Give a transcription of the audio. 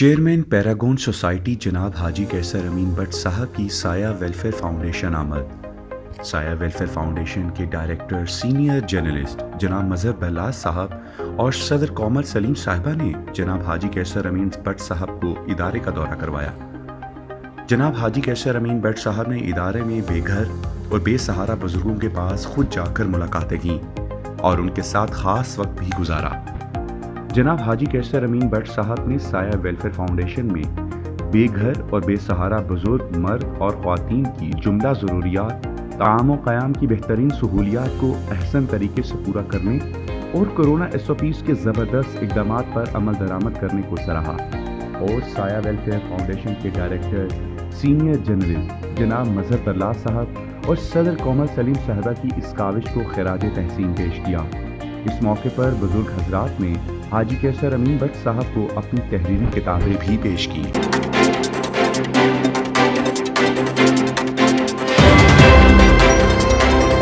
Chairman paragon society جناب حاجی کیسر امین but صاحب کی سایہ ویلفیئر فاؤنڈیشن آمد۔ سایہ ویلفیئر فاؤنڈیشن کے ڈائریکٹر سینئر جرنلسٹ جناب مظہر بہلاز صاحب اور صدر کومل سلیم صاحبہ نے جناب حاجی کیسر امین بٹ صاحب کو ادارے کا دورہ کروایا۔ جناب حاجی کیسر امین بٹ صاحب نے ادارے میں بے گھر اور بے سہارا بزرگوں کے پاس خود جا کر ملاقاتیں کیں اور ان کے ساتھ خاص وقت بھی گزارا۔ جناب حاجی کیسر امین بٹ صاحب نے سایہ ویلفیئر فاؤنڈیشن میں بے گھر اور بے سہارا بزرگ مرد اور خواتین کی جملہ ضروریات، طعام و قیام کی بہترین سہولیات کو احسن طریقے سے پورا کرنے اور کورونا SOPs کے زبردست اقدامات پر عمل درآمد کرنے کو سراہا، اور سایہ ویلفیئر فاؤنڈیشن کے ڈائریکٹر سینئر جرنلسٹ جناب مظہر بہلاز صاحب اور صدر کومل سلیم صاحبہ کی اس کاوش کو خراج تحسین پیش کیا۔ اس موقع پر بزرگ حضرات نے حاجی کیسر امین بٹ صاحب کو اپنی تحریری کتابیں بھی پیش کی۔